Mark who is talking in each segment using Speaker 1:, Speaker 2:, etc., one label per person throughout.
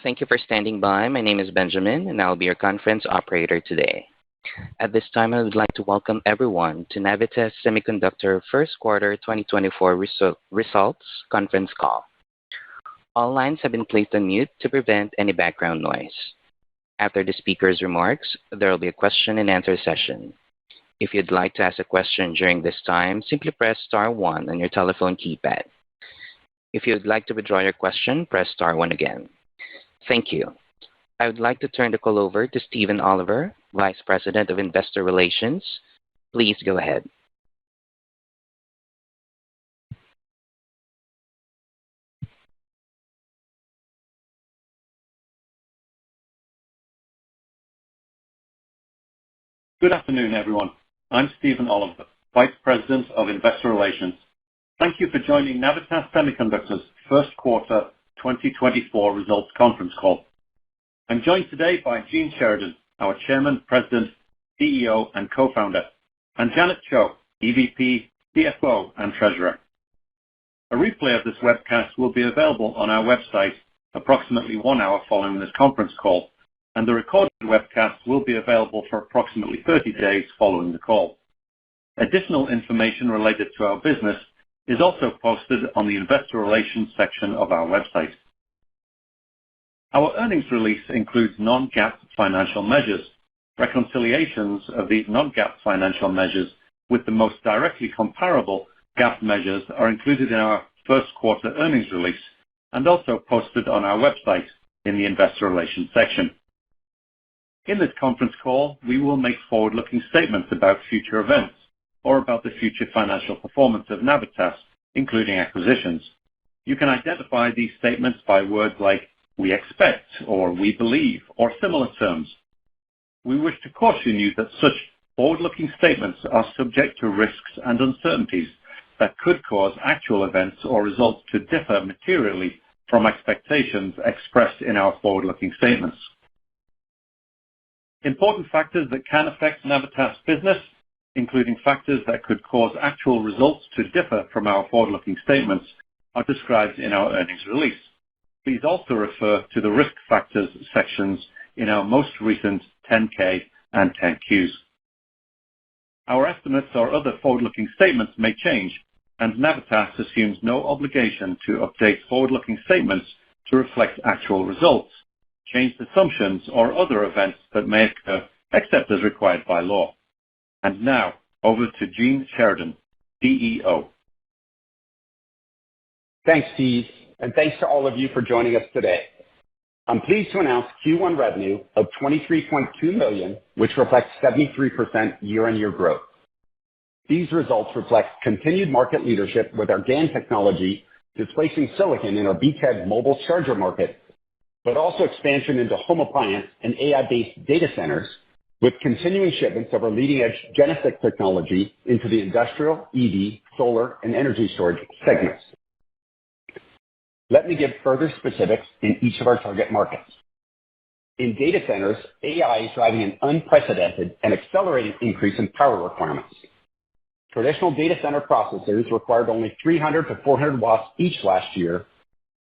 Speaker 1: Thank you for standing by. My name is Benjamin, and I'll be your conference operator today. At this time, I would like to welcome everyone to Navitas Semiconductor First Quarter 2024 Results Conference Call. All lines have been placed on mute to prevent any background noise. After the speaker's remarks, there will be a question-and-answer session. If you'd like to ask a question during this time, simply press star 1 on your telephone keypad. If you'd like to withdraw your question, press star 1 again. Thank you. I would like to turn the call over to Stephen Oliver, Vice President of Investor Relations. Please go ahead.
Speaker 2: Good afternoon, everyone. I'm Stephen Oliver, Vice President of Investor Relations. Thank you for joining Navitas Semiconductor's First Quarter 2024 Results Conference Call. I'm joined today by Gene Sheridan, our Chairman, President, CEO, and Co-founder, and Janet Cho, EVP, CFO, and Treasurer. A replay of this webcast will be available on our website approximately 1 hour following this conference call, and the recorded webcast will be available for approximately 30 days following the call. Additional information related to our business is also posted on the Investor Relations section of our website. Our earnings release includes non-GAAP financial measures. Reconciliations of these non-GAAP financial measures with the most directly comparable GAAP measures are included in our first quarter earnings release and also posted on our website in the Investor Relations section. In this conference call, we will make forward-looking statements about future events or about the future financial performance of Navitas, including acquisitions. You can identify these statements by words like we expect or we believe or similar terms. We wish to caution you that such forward-looking statements are subject to risks and uncertainties that could cause actual events or results to differ materially from expectations expressed in our forward-looking statements. Important factors that can affect Navitas' business, including factors that could cause actual results to differ from our forward-looking statements, are described in our earnings release. Please also refer to the risk factors sections in our most recent 10-K and 10-Qs. Our estimates or other forward-looking statements may change, and Navitas assumes no obligation to update forward-looking statements to reflect actual results, changed assumptions, or other events that may occur except as required by law. And now, over to Gene Sheridan, CEO.
Speaker 3: Thanks, Steve, and thanks to all of you for joining us today. I'm pleased to announce Q1 revenue of $23.2 million, which reflects 73% year-on-year growth. These results reflect continued market leadership with our GaN technology displacing silicon in our beachhead mobile charger market, but also expansion into home appliance and AI-based data centers, with continuing shipments of our leading-edge GeneSiC technology into the industrial, EV, solar, and energy storage segments. Let me give further specifics in each of our target markets. In data centers, AI is driving an unprecedented and accelerated increase in power requirements. Traditional data center processors required only 300 to 400 watts each last year,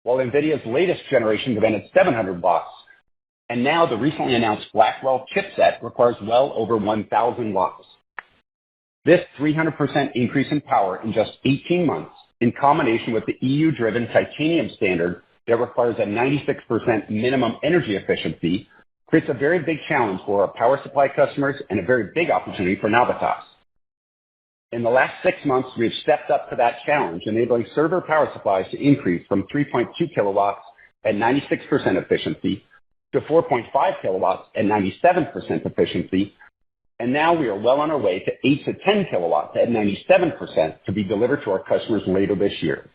Speaker 3: while NVIDIA's latest generation demanded 700 watts. And now the recently announced Blackwell chipset requires well over 1,000 watts. This 300% increase in power in just 18 months, in combination with the EU-driven titanium standard that requires a 96% minimum energy efficiency, creates a very big challenge for our power supply customers and a very big opportunity for Navitas. In the last 6 months, we have stepped up to that challenge, enabling server power supplies to increase from 3.2 kilowatts at 96% efficiency to 4.5 kilowatts at 97% efficiency, and now we are well on our way to 8 to 10 kilowatts at 97% to be delivered to our customers later this year.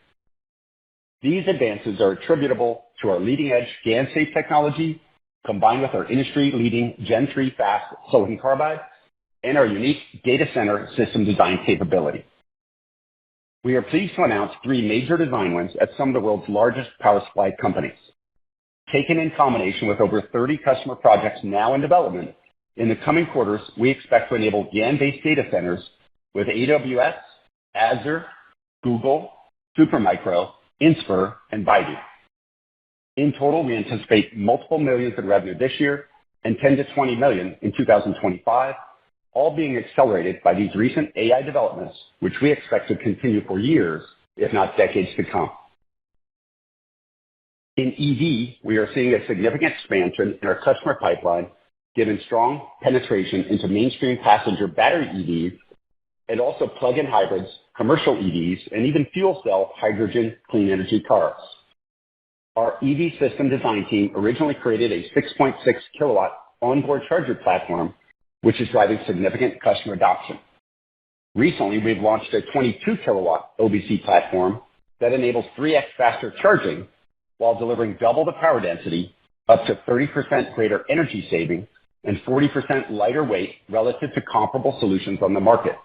Speaker 3: These advances are attributable to our leading-edge GaN-safe technology, combined with our industry-leading Gen 3 fast silicon carbide, and our unique data center system design capability. We are pleased to announce 3 major design wins at some of the world's largest power supply companies. Taken in combination with over 30 customer projects now in development, in the coming quarters, we expect to enable GaN-based data centers with AWS, Azure, Google, Supermicro, Inspur, and Baidu. In total, we anticipate multiple millions in revenue this year and $10 to $20 million in 2025, all being accelerated by these recent AI developments, which we expect to continue for years, if not decades to come. In EV, we are seeing a significant expansion in our customer pipeline, given strong penetration into mainstream passenger battery EVs and also plug-in hybrids, commercial EVs, and even fuel cell hydrogen clean energy cars. Our EV system design team originally created a 6.6 kilowatt onboard charger platform, which is driving significant customer adoption. Recently, we've launched a 22 kilowatt OBC platform that enables 3x faster charging while delivering double the power density, up to 30% greater energy savings, and 40% lighter weight relative to comparable solutions on the market.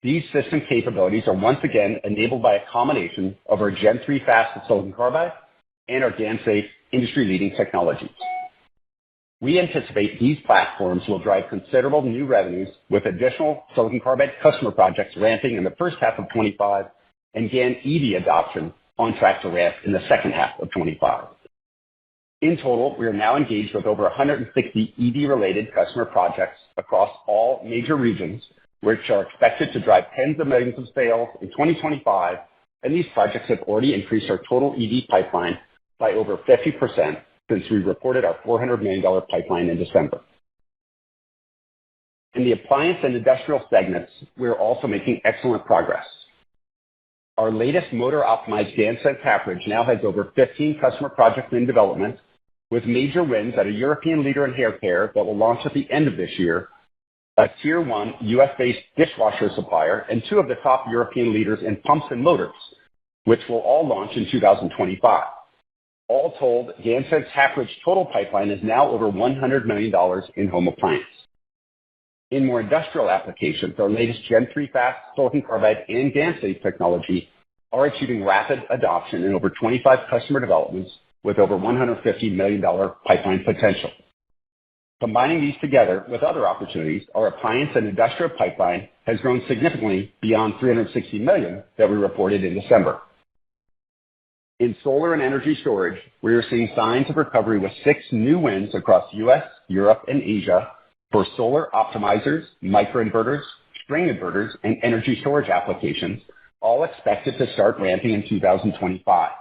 Speaker 3: These system capabilities are once again enabled by a combination of our Gen 3 fast silicon carbide and our GaN-safe industry-leading technologies. We anticipate these platforms will drive considerable new revenues with additional silicon carbide customer projects ramping in the first half of 2025 and GaN EV adoption on track to ramp in the second half of 2025. In total, we are now engaged with over 160 EV-related customer projects across all major regions, which are expected to drive tens of millions of sales in 2025, and these projects have already increased our total EV pipeline by over 50% since we reported our $400 million pipeline in December. In the appliance and industrial segments, we are also making excellent progress. Our latest motor-optimized GaNSense half-bridge now has over 15 customer projects in development, with major wins at a European leader in hair care that will launch at the end of this year, a Tier 1 U.S.-based dishwasher supplier, and two of the top European leaders in pumps and motors, which will all launch in 2025. All told, GaNSense half-bridge total pipeline is now over $100 million in home appliance. In more industrial applications, our latest Gen 3 fast silicon carbide and GaN-safe technology are achieving rapid adoption in over 25 customer developments with over $150 million pipeline potential. Combining these together with other opportunities, our appliance and industrial pipeline has grown significantly beyond $360 million that we reported in December. In solar and energy storage, we are seeing signs of recovery with 6 new wins across U.S., Europe, and Asia for solar optimizers, microinverters, string inverters, and energy storage applications, all expected to start ramping in 2025.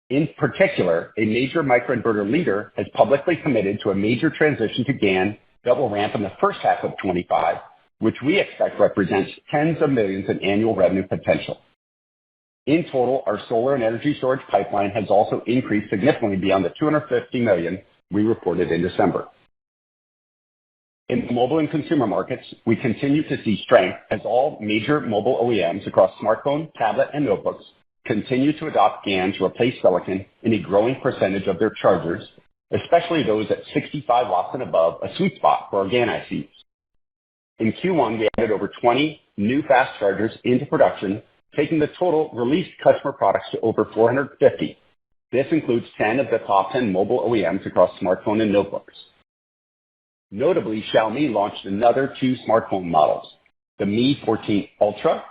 Speaker 3: In particular, a major microinverter leader has publicly committed to a major transition to GaN that will ramp in the first half of 2025, which we expect represents tens of millions in annual revenue potential. In total, our solar and energy storage pipeline has also increased significantly beyond the $250 million we reported in December. In the mobile and consumer markets, we continue to see strength as all major mobile OEMs across smartphone, tablet, and notebooks continue to adopt GaN to replace silicon in a growing percentage of their chargers, especially those at 65 watts and above, a sweet spot for our GaN ICs. In Q1, we added over 20 new fast chargers into production, taking the total released customer products to over 450. This includes 10 of the top 10 mobile OEMs across smartphone and notebooks. Notably, Xiaomi launched another 2 smartphone models, the Mi 14 Ultra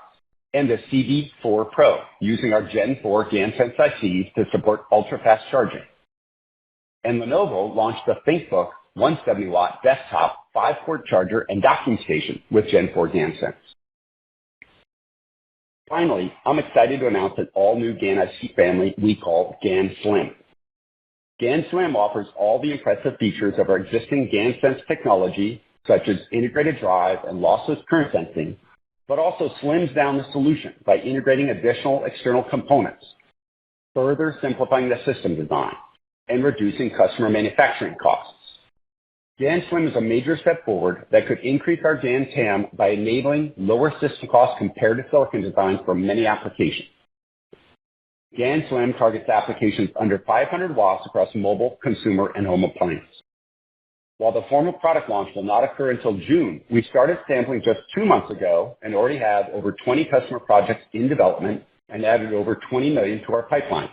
Speaker 3: and the CB 4 Pro, using our Gen 4 GaNSense ICs to support ultra-fast charging. And Lenovo launched the ThinkBook 170-watt desktop 5-port charger and docking station with Gen 4 GaNSense. Finally, I'm excited to announce an all-new GaN IC family we call GaN Slim. GaN Slim offers all the impressive features of our existing GaNSense technology, such as integrated drive and lossless current sensing, but also slims down the solution by integrating additional external components, further simplifying the system design and reducing customer manufacturing costs. GaN Slim is a major step forward that could increase our GaN TAM by enabling lower system costs compared to silicon designs for many applications. GaN Slim targets applications under 500 watts across mobile, consumer, and home appliance. While the formal product launch will not occur until June, we started sampling just 2 months ago and already have over 20 customer projects in development and added over $20 million to our pipeline.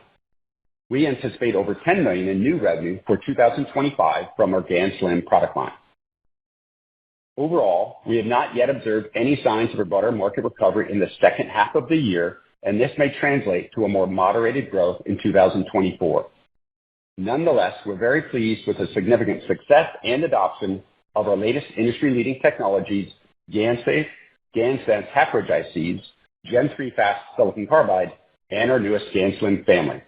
Speaker 3: We anticipate over $10 million in new revenue for 2025 from our GaN Slim product line. Overall, we have not yet observed any signs of a broader market recovery in the second half of the year, and this may translate to a more moderated growth in 2024. Nonetheless, we're very pleased with the significant success and adoption of our latest industry-leading technologies, GaNSafe, GaNSense half-bridge ICs, Gen 3 fast silicon carbide, and our newest GaNSlim family,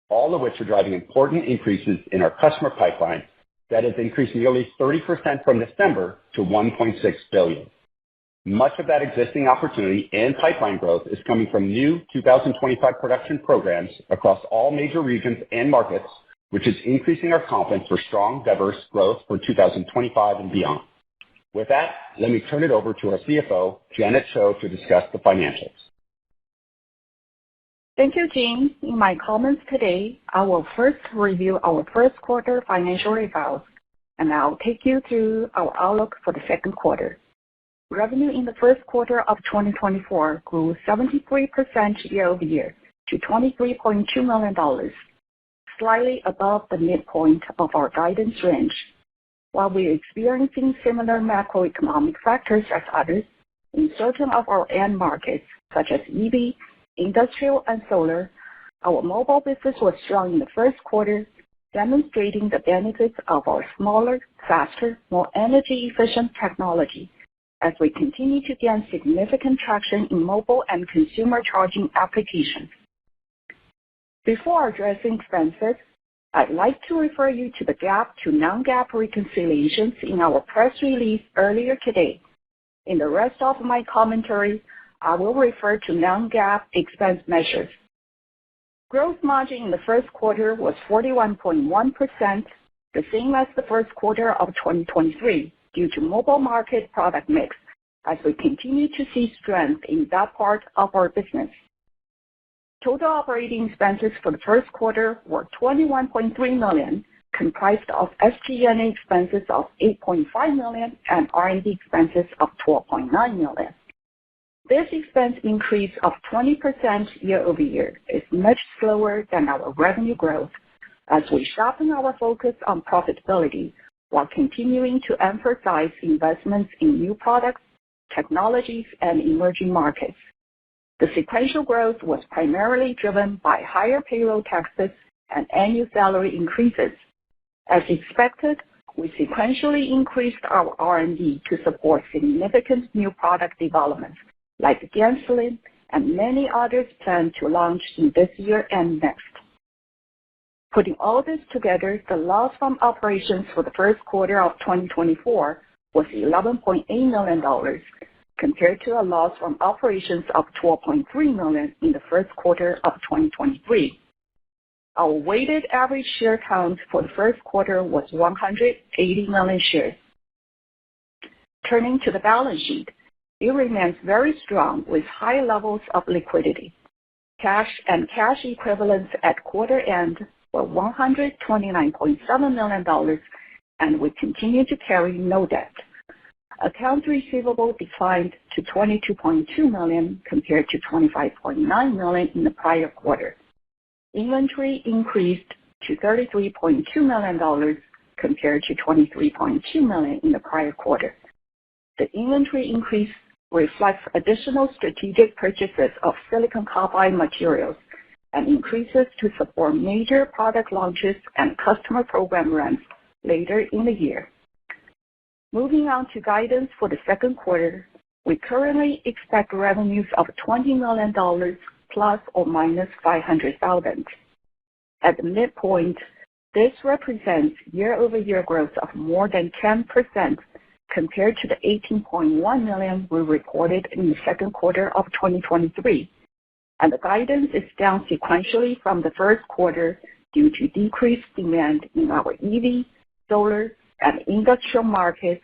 Speaker 3: all of which are driving important increases in our customer pipeline that has increased nearly 30% from December to $1.6 billion. Much of that existing opportunity and pipeline growth is coming from new 2025 production programs across all major regions and markets, which is increasing our confidence for strong, diverse growth for 2025 and beyond. With that, let me turn it over to our CFO, Janet Cho, to discuss the financials.
Speaker 4: Thank you, Jim. In my comments today, I will first review our first quarter financial results, and I'll take you through our outlook for the second quarter. Revenue in the first quarter of 2024 grew 73% year-over-year to $23.2 million, slightly above the midpoint of our guidance range. While we're experiencing similar macroeconomic factors as others, in certain of our end markets, such as EV, industrial, and solar, our mobile business was strong in the first quarter, demonstrating the benefits of our smaller, faster, more energy-efficient technology as we continue to gain significant traction in mobile and consumer charging applications. Before addressing expenses, I'd like to refer you to the GAAP to non-GAAP reconciliations in our press release earlier today. In the rest of my commentary, I will refer to non-GAAP expense measures. Gross margin in the first quarter was 41.1%, the same as the first quarter of 2023, due to mobile market product mix, as we continue to see strength in that part of our business. Total operating expenses for the first quarter were $21.3 million, comprised of SG&A expenses of $8.5 million and R&D expenses of $12.9 million. This expense increase of 20% year-over-year is much slower than our revenue growth, as we sharpen our focus on profitability while continuing to emphasize investments in new products, technologies, and emerging markets. The sequential growth was primarily driven by higher payroll taxes and annual salary increases. As expected, we sequentially increased our R&D to support significant new product developments like GaNSlim and many others planned to launch in this year and next. Putting all this together, the loss from operations for the first quarter of 2024 was $11.8 million, compared to a loss from operations of $12.3 million in the first quarter of 2023. Our weighted average share count for the first quarter was 180 million shares. Turning to the balance sheet, it remains very strong with high levels of liquidity. Cash and cash equivalents at quarter end were $129.7 million, and we continue to carry no debt. Accounts receivable declined to $22.2 million compared to $25.9 million in the prior quarter. Inventory increased to $33.2 million compared to $23.2 million in the prior quarter. The inventory increase reflects additional strategic purchases of silicon carbide materials and increases to support major product launches and customer program runs later in the year. Moving on to guidance for the second quarter, we currently expect revenues of $20 million plus or minus $500,000. At the midpoint, this represents year-over-year growth of more than 10% compared to the $18.1 million we reported in the second quarter of 2023, and the guidance is down sequentially from the first quarter due to decreased demand in our EV, solar, and industrial markets,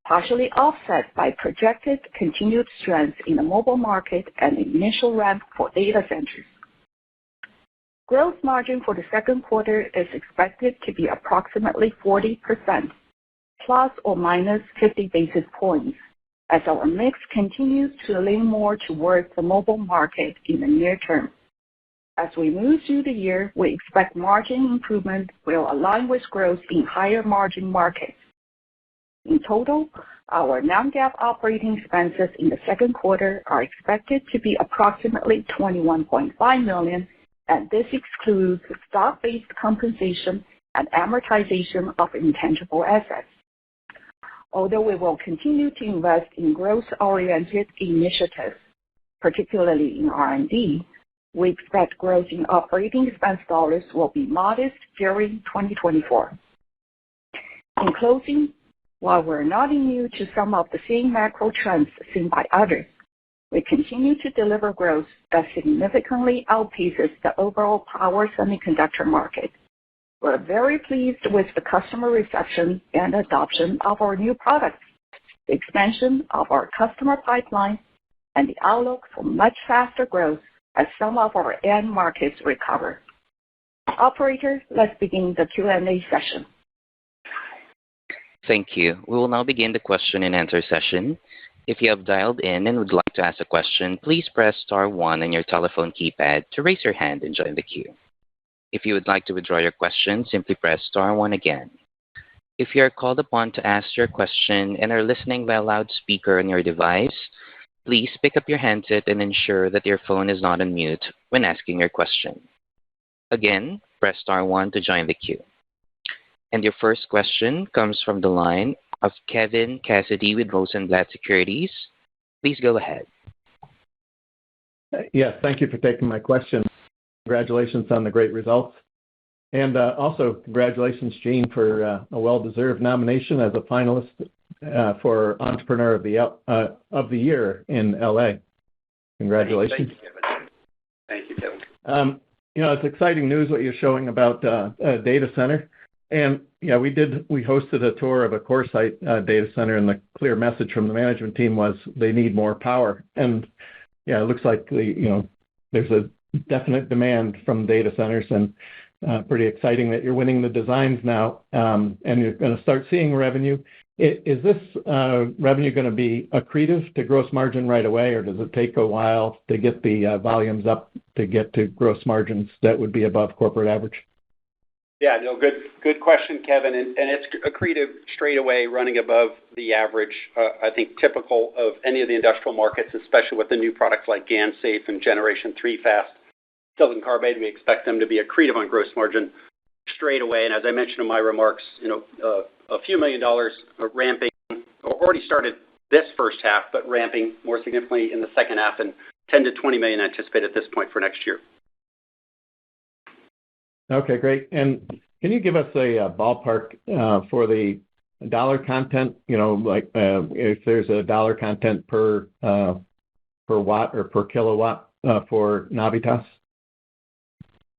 Speaker 4: partially offset by projected continued strength in the mobile market and initial ramp for data centers. Gross margin for the second quarter is expected to be approximately 40%, plus or minus 50 basis points, as our mix continues to lean more towards the mobile market in the near term. As we move through the year, we expect margin improvement will align with growth in higher margin markets. In total, our non-GAAP operating expenses in the second quarter are expected to be approximately $21.5 million and this excludes stock-based compensation and amortization of intangible assets. Although we will continue to invest in growth-oriented initiatives, particularly in R&D, we expect growth in operating expense dollars will be modest during 2024. In closing, while we're not immune to some of the same macro trends seen by others, we continue to deliver growth that significantly outpaces the overall power semiconductor market. We're very pleased with the customer reception and adoption of our new products, the expansion of our customer pipeline, and the outlook for much faster growth as some of our end markets recover. Operator, let's begin the Q&A session.
Speaker 1: Thank you. We will now begin the question and answer session. If you have dialed in and would like to ask a question, please press star 1 on your telephone keypad to raise your hand and join the queue. If you would like to withdraw your question, simply press star 1 again. If you are called upon to ask your question and are listening via loudspeaker on your device, please pick up your handset and ensure that your phone is not on mute when asking your question. Again, press star 1 to join the queue. And your first question comes from the line of Kevin Cassidy with Rosenblatt Securities. Please go ahead.
Speaker 5: Yes, thank you for taking my question. Congratulations on the great results. And also, congratulations, Gene, for a well-deserved nomination as a finalist for Entrepreneur of the Year in LA. Congratulations.
Speaker 3: Thank you, Kevin.
Speaker 5: It's exciting news what you're showing about data center. And yeah, we hosted a tour of a CoreSite data center, and the clear message from the management team was they need more power. And yeah, it looks like there's a definite demand from data centers, and pretty exciting that you're winning the designs now, and you're going to start seeing revenue. Is this revenue going to be accretive to gross margin right away, or does it take a while to get the volumes up to get to gross margins that would be above corporate average?
Speaker 3: Yeah, no, good question, Kevin. And it's accretive straight away, running above the average. I think typical of any of the industrial markets, especially with the new products like GaNSafe and Generation 3 Fast silicon carbide. We expect them to be accretive on gross margin straight away. And as I mentioned in my remarks, a few $1 million ramping, already started this first half, but ramping more significantly in the second half, and $10 to $20 million anticipated at this point for next year.
Speaker 5: Okay, great. And can you give us a ballpark for the dollar content? Like if there's a dollar content per watt or per kilowatt for Navitas?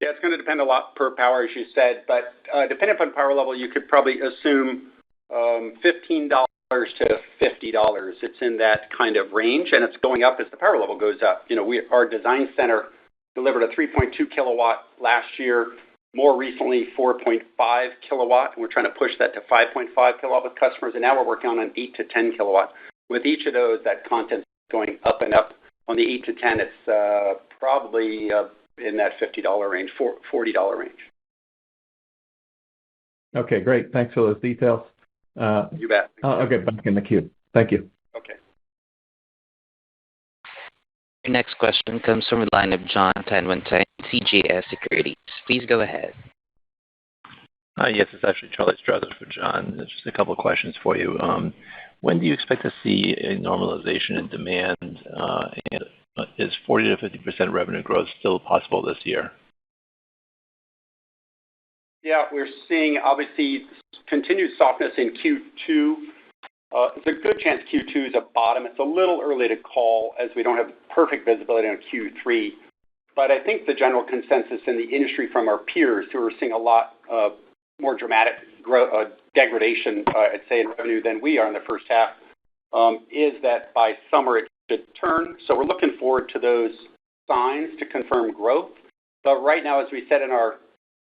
Speaker 3: Yeah, it's going to depend a lot per power, as you said, but depending upon power level, you could probably assume $15 to $50. It's in that kind of range, and it's going up as the power level goes up. Our design center delivered a 3.2 kilowatt last year, more recently 4.5 kilowatt, and we're trying to push that to 5.5 kilowatt with customers, and now we're working on an 8 to 10 kilowatt. With each of those, that content going up and up. On the 8 to 10, it's probably in that $50 range, $40 range.
Speaker 5: Okay, great. Thanks for those details.
Speaker 3: You bet.
Speaker 5: I'll get back in the queue. Thank you.
Speaker 3: Okay.
Speaker 1: Your next question comes from the line of John Tanwanteng, CJS Securities. Please go ahead.
Speaker 6: Hi, yes, it's actually Charlie Strauzer for John. Just a couple of questions for you. When do you expect to see a normalization in demand? And is 40 to 50% revenue growth still possible this year?
Speaker 3: Yeah, we're seeing obviously continued softness in Q2. There's a good chance Q2 is a bottom. It's a little early to call as we don't have perfect visibility on Q3. But I think the general consensus in the industry from our peers, who are seeing a lot more dramatic degradation, I'd say, in revenue than we are in the first half, is that by summer it should turn. So we're looking forward to those signs to confirm growth. But right now, as we said in our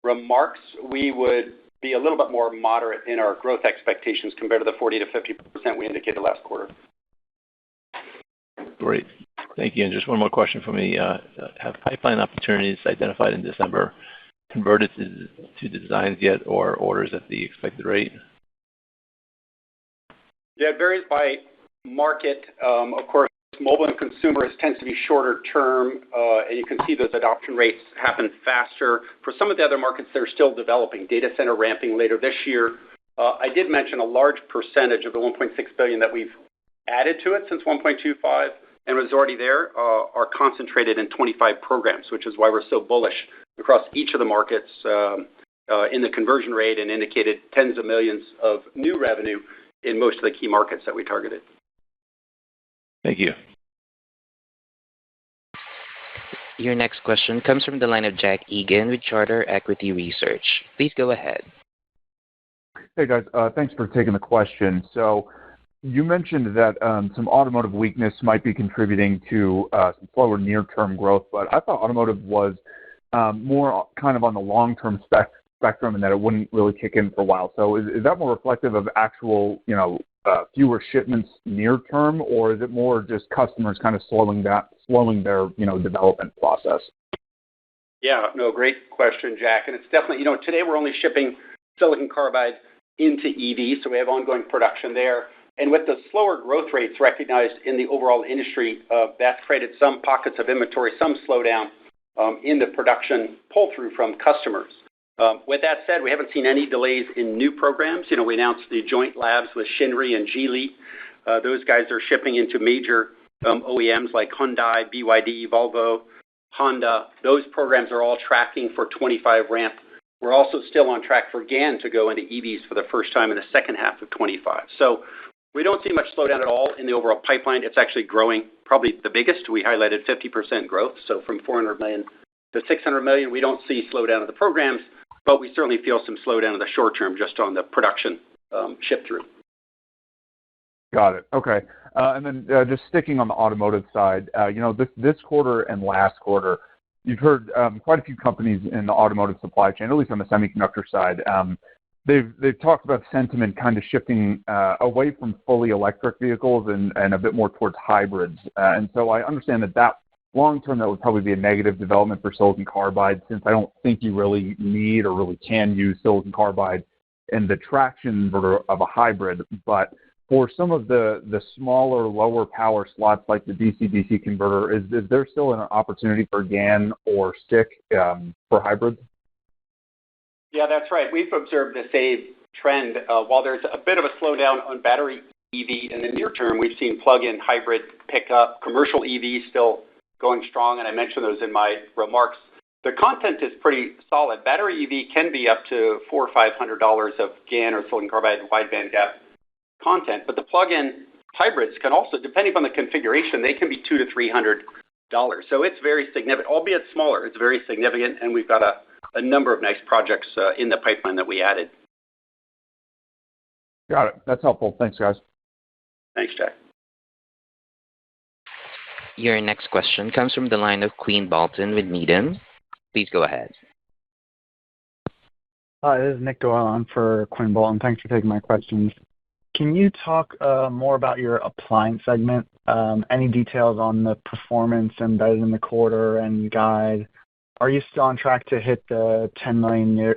Speaker 3: remarks, we would be a little bit more moderate in our growth expectations compared to the 40 to 50% we indicated last quarter.
Speaker 6: Great. Thank you. And just one more question for me. Have pipeline opportunities identified in December converted to designs yet, or orders at the expected rate?
Speaker 3: Yeah, it varies by market. Of course,
Speaker 7: mobile and consumer tends to be shorter term, and you can see those adoption rates happen faster. For some of the other markets, they're still developing. Data center ramping later this year. I did mention a large percentage of the $1.6 billion that we've added to it since 1.25 and was already there are concentrated in 25 programs, which is why we're so bullish across each of the markets in the conversion rate and indicated tens of millions of new revenue in most of the key markets that we targeted.
Speaker 6: Thank you.
Speaker 1: Your next question comes from the line of Jack Egan with Charter Equity Research. Please go ahead.
Speaker 8: Hey, guys. Thanks for taking the question. So you mentioned that some automotive weakness might be contributing to some slower near-term growth, but I thought automotive was more kind of on the long-term spectrum and that it wouldn't really kick in for a while. So is that more reflective of actual, fewer shipments near term, or is it more just customers kind of slowing their, development process?
Speaker 7: Yeah, no, great question, Jack. And it's definitely, today we're only shipping silicon carbide into EV, so we have ongoing production there. And with the slower growth rates recognized in the overall industry, that's created some pockets of inventory, some slowdown in the production pull-through from customers. With that said, we haven't seen any delays in new programs. We announced the joint labs with Shinry and Geely. Those guys are shipping into major OEMs like Hyundai, BYD, Volvo, Honda. Those programs are all tracking for 25 ramp. We're also still on track for GaN to go into EVs for the first time in the second half of 25. So we don't see much slowdown at all in the overall pipeline. It's actually growing, probably the biggest. We highlighted 50% growth. So from 400 million to 600 million, we don't see slowdown of the programs, but we certainly feel some slowdown in the short term just on the production ship through.
Speaker 8: Got it. Okay. And then just sticking on the automotive side, this quarter and last quarter, you've heard quite a few companies in the automotive supply chain, at least on the semiconductor side. They've talked about sentiment kind of shifting away from fully electric vehicles and a bit more towards hybrids. And so I understand that long term, that would probably be a negative development for silicon carbide, since I don't think you really need or really can use silicon carbide in the traction inverter of a hybrid. But for some of the smaller, lower power slots like the DC-DC converter, is there still an opportunity for GaN or SiC for hybrids?
Speaker 7: Yeah, that's right. We've observed the same trend. While there's a bit of a slowdown on battery EV in the near term, we've seen plug-in hybrid pick up, commercial EV still going strong, and I mentioned those in my remarks. The content is pretty solid. Battery EV can be up to $400 or $500 of GaN or silicon carbide wide bandgap content, but the plug-in hybrids can also, depending on the configuration, they can be $200 to $300. So it's very significant, albeit smaller. It's very significant, and we've got a number of nice projects in the pipeline that we added.
Speaker 8: Got it. That's helpful. Thanks, guys.
Speaker 7: Thanks, Jack.
Speaker 1: Your next question comes from the line of Quinn Bolton with Needham. Please go ahead.
Speaker 9: Hi, this is Nick Doyle on for Quinn Bolton. Thanks for taking my questions. Can you talk more about your appliance segment? Any details on the performance embedded in the quarter and guide? Are you still on track to hit the $10 million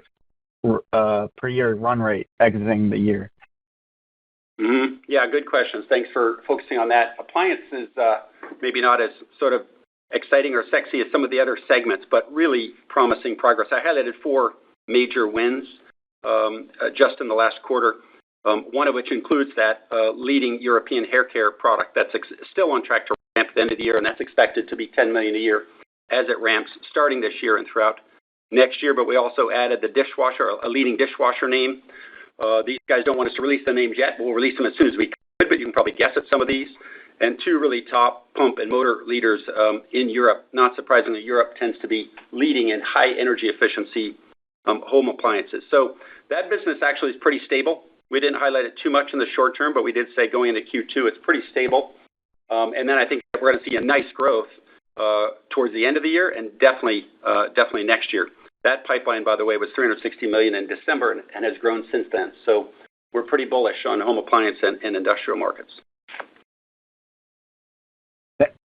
Speaker 9: per year run rate exiting the year?
Speaker 7: Mm-hmm. Yeah, good questions. Thanks for focusing on that. Appliance is maybe not as sort of exciting or sexy as some of the other segments, but really promising progress. I highlighted 4 major wins just in the last quarter, one of which includes that leading European hair care product that's still on track to ramp at the end of the year, and that's expected to be $10 million a year as it ramps starting this year and throughout next year. But we also added the dishwasher, a leading dishwasher name. These guys don't want us to release the names yet, but we'll release them as soon as we could, but you can probably guess at some of these. And 2 really top pump and motor leaders in Europe. Not surprisingly, Europe tends to be leading in high energy efficiency home appliances. So that business actually is pretty stable. We didn't highlight it too much in the short term, but we did say going into Q2, it's pretty stable. And then I think we're going to see a nice growth towards the end of the year and definitely next year. That pipeline, by the way, was $360 million in December and has grown since then. So we're pretty bullish on home appliance and industrial markets.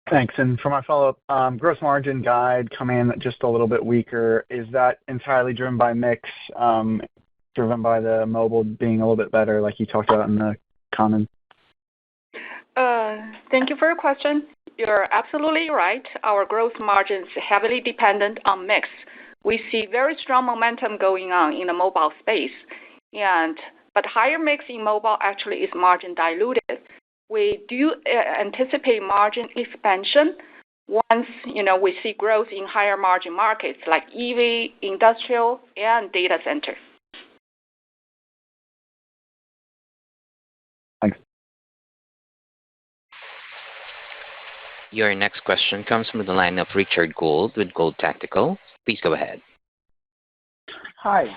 Speaker 9: Thanks. And for my follow-up, gross margin guide coming in just a little bit weaker. Is that entirely driven by mix, driven by the mobile being a little bit better, like you talked about in the comments?
Speaker 4: Thank you for your question. you're absolutely right. Our growth margin is heavily dependent on mix. We see very strong momentum going on in the mobile space, but higher mix in mobile actually is margin diluted. We do anticipate margin expansion once we see growth in higher margin markets like EV, industrial, and data center.
Speaker 9: Thanks.
Speaker 1: Your next question comes from the line of Richard Gould with Gould Tactical. Please go ahead.
Speaker 10: Hi.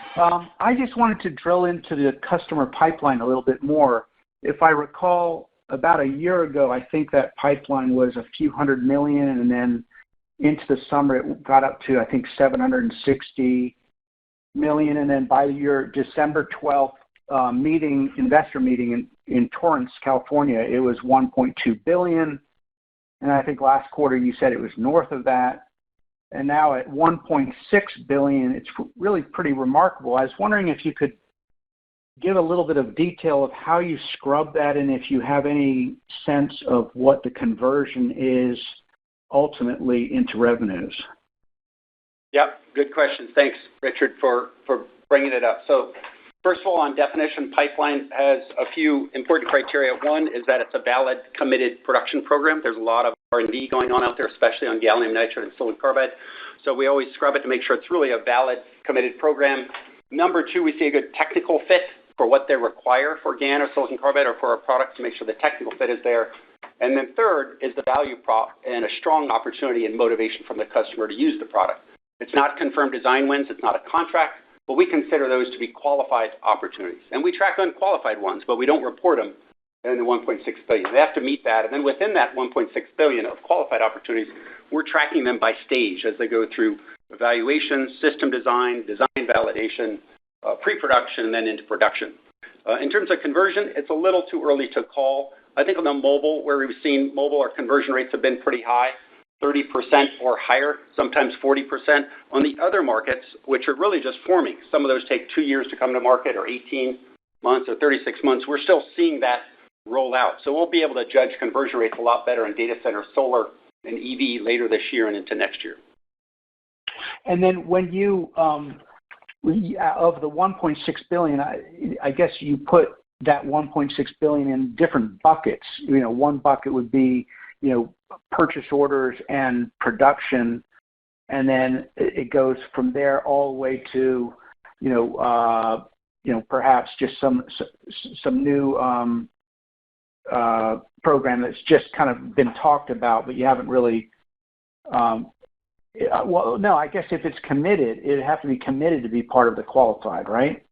Speaker 10: I just wanted to drill into the customer pipeline a little bit more. If I recall, about a year ago, I think that pipeline was a few $100 million, and then into the summer it got up to, I think, $760 million, and then by your December 12th investor meeting in Torrance, California, it was $1.2 billion, and I think last quarter you said it was north of that, and now at $1.6 billion, it's really pretty remarkable. I was wondering if you could give a little bit of detail of how you scrub that, and if you have any sense of what the conversion is ultimately into revenues.
Speaker 7: Yep, good questions. Thanks, Richard, for bringing it up. So first of all, on definition, pipeline has a few important criteria. One is that it's a valid, committed production program. There's a lot of R&D going on out there, especially on gallium nitride and silicon carbide. So we always scrub it to make sure it's really a valid, committed program. Number two, we see a good technical fit for what they require for GaN or silicon carbide or for a product to make sure the technical fit is there. And then third is the value prop and a strong opportunity and motivation from the customer to use the product. It's not confirmed design wins. It's not a contract, but we consider those to be qualified opportunities. And we track unqualified ones, but we don't report them in the $1.6 billion. They have to meet that. And then within that $1.6 billion of qualified opportunities, we're tracking them by stage as they go through evaluation, system design, design validation, pre-production, and then into production. In terms of conversion, it's a little too early to call. I think on the mobile, where we've seen mobile, our conversion rates have been pretty high, 30% or higher, sometimes 40%. On the other markets, which are really just forming, some of those take 2 years to come to market, or 18 months, or 36 months. We're still seeing that roll out. So we'll be able to judge conversion rates a lot better in data center, solar, and EV later this year and into next year.
Speaker 10: And then when you of the $1.6 billion, I guess you put that $1.6 billion in different buckets. One bucket would be, purchase orders and production, and then it goes from there all the way to, perhaps just some new program that's just kind of been talked about, but you haven't really. Well, no, I guess if it's committed, it'd have to be committed to be part of the qualified, right?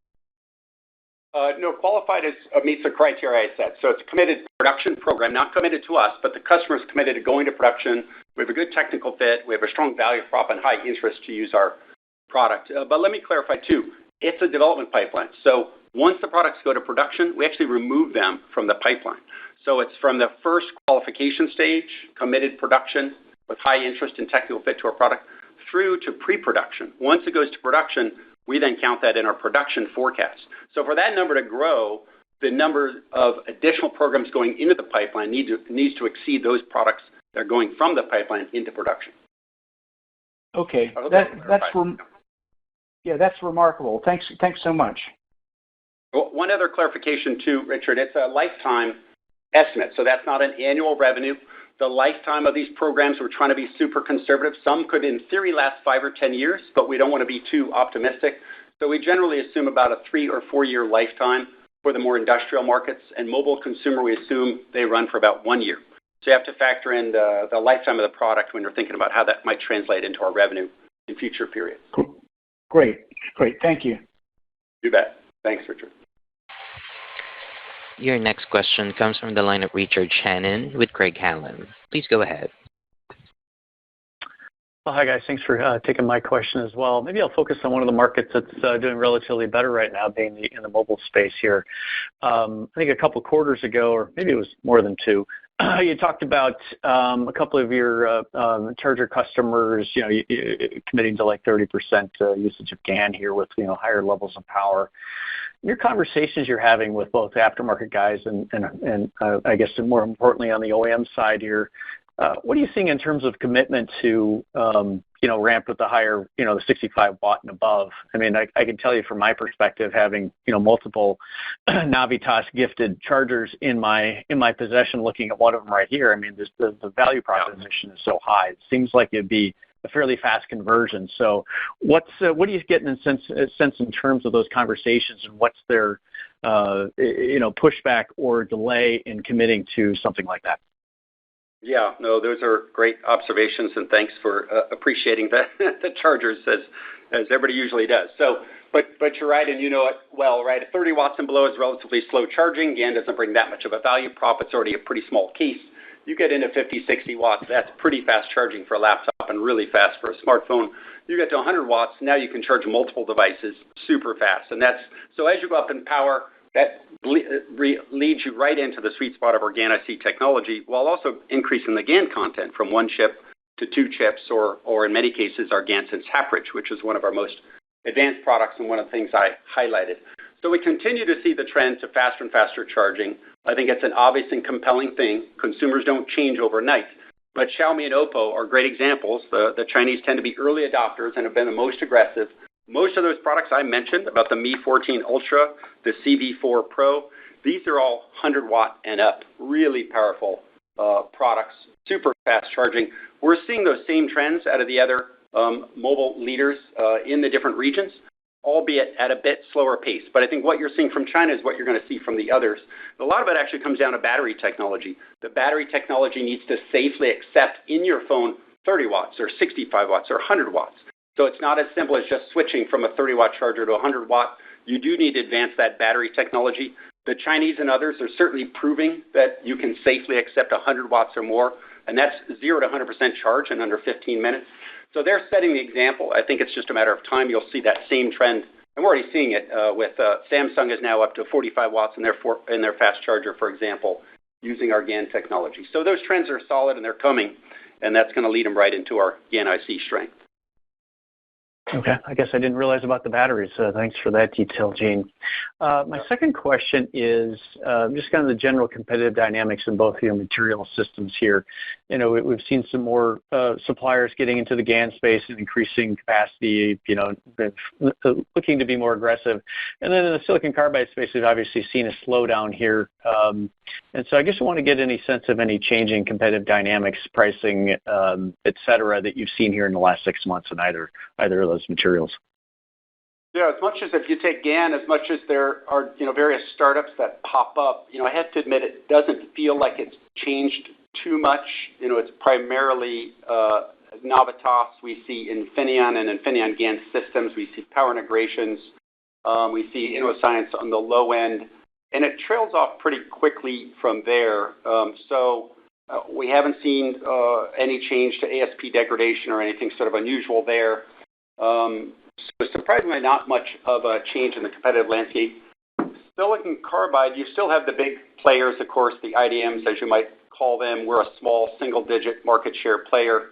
Speaker 7: No, qualified meets the criteria I said. So it's a committed production program, not committed to us, but the customer is committed to going to production. We have a good technical fit. We have a strong value prop and high interest to use our product. But let me clarify, too. It's a development pipeline. So once the products go to production, we actually remove them from the pipeline. So it's from the first qualification stage, committed production, with high interest and technical fit to our product, through to pre-production. Once it goes to production, we then count that in our production forecast. So for that number to grow, the number of additional programs going into the pipeline needs to exceed those products that are going from the pipeline into production.
Speaker 10: Okay, that's remarkable. Thanks so much.
Speaker 7: Well, one other clarification too, Richard. It's a lifetime estimate, so that's not an annual revenue. The lifetime of these programs, we're trying to be super conservative. Some could, in theory, last 5 or 10 years, but we don't want to be too optimistic. So we generally assume about a 3 or 4 year lifetime for the more industrial markets, and mobile consumer, we assume they run for about 1 year. So you have to factor in the lifetime of the product when you're thinking about how that might translate into our revenue in future periods.
Speaker 10: Cool. Great. Thank you.
Speaker 7: You bet. Thanks, Richard.
Speaker 1: Your next question comes from the line of Richard Shannon with Craig-Hallum. Please go ahead.
Speaker 11: Well, hi, guys. Thanks for taking my question as well. Maybe I'll focus on one of the markets that's doing relatively better right now, being in the mobile space here. I think a couple quarters ago, or maybe it was more than 2, you talked about a couple of your charger customers, committing to like 30% usage of GaN here with higher levels of power. In your conversations you're having with both aftermarket guys and I guess more importantly on the OEM side here, What are you seeing in terms of commitment to, ramp with the higher, the 65 watt and above? I mean, I can tell you from my perspective, having, multiple Navitas gifted chargers in my possession, looking at one of them right here, I mean, the value proposition is so high. It seems like it'd be a fairly fast conversion. So what are you getting in sense in terms of those conversations, and what's their, pushback or delay in committing to something like that?
Speaker 7: Yeah, no, those are great observations, and thanks for appreciating the chargers as everybody usually does. So, but you're right, and you know it well, right? 30 watts and below is relatively slow charging. GaN doesn't bring that much of a value prop. It's already a pretty small case. You get into 50, 60 watts, that's pretty fast charging for a laptop and really fast for a smartphone. You get to 100 watts, now you can charge multiple devices super fast. And so as you go up in power, that leads you right into the sweet spot of our GaN IC technology, while also increasing the GaN content from 1 chip to 2 chips, or in many cases, our GaNSense half-bridge, which is one of our most advanced products and one of the things I highlighted. So we continue to see the trend to faster and faster charging. I think it's an obvious and compelling thing. Consumers don't change overnight. But Xiaomi and Oppo are great examples. The Chinese tend to be early adopters and have been the most aggressive. Most of those products I mentioned about the Mi 14 Ultra, the CV4 Pro, these are all 100 watt and up, really powerful products, super fast charging. We're seeing those same trends out of the other mobile leaders in the different regions, albeit at a bit slower pace. But I think what you're seeing from China is what you're going to see from the others. A lot of it actually comes down to battery technology. The battery technology needs to safely accept in your phone 30 watts or 65 watts or 100 watts. So it's not as simple as just switching from a 30-watt charger to a 100-watt. You do need to advance that battery technology. The Chinese and others are certainly proving that you can safely accept 100 watts or more, and that's 0 to 100% charge in under 15 minutes. So they're setting the example. I think it's just a matter of time. You'll see that same trend, and we're already seeing it with Samsung is now up to 45 watts in their fast charger, for example, using our GaN technology. So those trends are solid, and they're coming, and that's going to lead them right into our GaN IC strength.
Speaker 11: Okay, I guess I didn't realize about the batteries, so thanks for that detail, Gene. My second question is just kind of the general competitive dynamics in both your material systems here. We've seen some more suppliers getting into the GaN space and increasing capacity, looking to be more aggressive. And then in the silicon carbide space, we've obviously seen a slowdown here. And so I guess I want to get any sense of any changing competitive dynamics, pricing, et cetera, that you've seen here in the last 6 months in either of those materials.
Speaker 7: Yeah, as much as if you take GaN, as much as there are various startups that pop up, I have to admit it doesn't feel like it's changed too much. It's primarily Navitas. We see Infineon and Infineon GaN systems. We see Power Integrations. We see InnoScience on the low end, and it trails off pretty quickly from there. So we haven't seen any change to ASP degradation or anything sort of unusual there. So surprisingly, not much of a change in the competitive landscape. Silicon carbide, you still have the big players, of course, the IDMs, as you might call them. We're a small single-digit market share player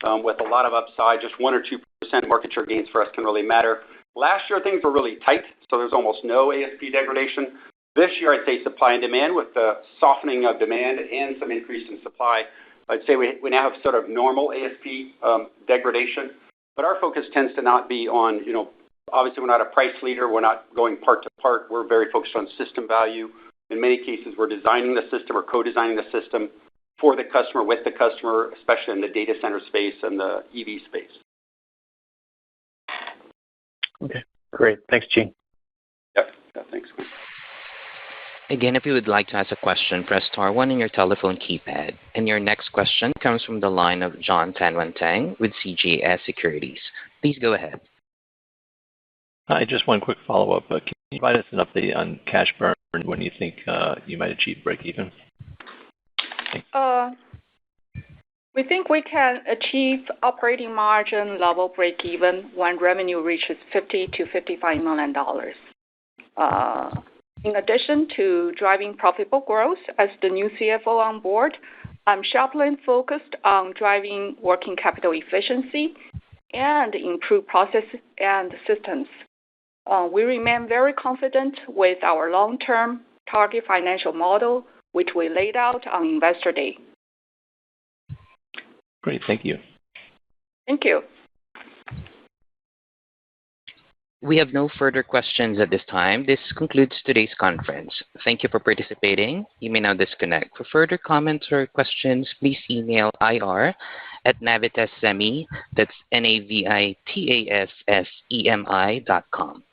Speaker 7: with a lot of upside. Just 1 or 2% market share gains for us can really matter. Last year, things were really tight, so there's almost no ASP degradation. This year, I'd say supply and demand, with the softening of demand and some increase in supply. I'd say we now have sort of normal ASP degradation. But our focus tends to not be on, obviously we're not a price leader. We're not going part to part. We're very focused on system value. In many cases, we're designing the system or co-designing the system for the customer, with the customer, especially in the data center space and the EV space.
Speaker 11: Okay, great. Thanks, Gene.
Speaker 7: Yep, thanks.
Speaker 1: Again, if you would like to ask a question, press star 1 on your telephone keypad. And your next question comes from the line of John Tanwanteng with CJS Securities. Please go ahead.
Speaker 6: Hi, just one quick follow-up. Can you provide us an update on cash burn when you think you might achieve break-even?
Speaker 4: We think we can achieve operating margin level break-even when revenue reaches $50 to $55 million. In addition to driving profitable growth as the new CFO on board, I'm sharply focused on driving working capital efficiency and improve processes and systems. We remain very confident with our long-term target financial model, which we laid out on Investor Day.
Speaker 6: Great. Thank you.
Speaker 4: Thank you.
Speaker 1: We have no further questions at this time. This concludes today's conference. Thank you for participating. You may now disconnect. For further comments or questions, please email ir@navitassemi, that's NAVITASSEMI.com.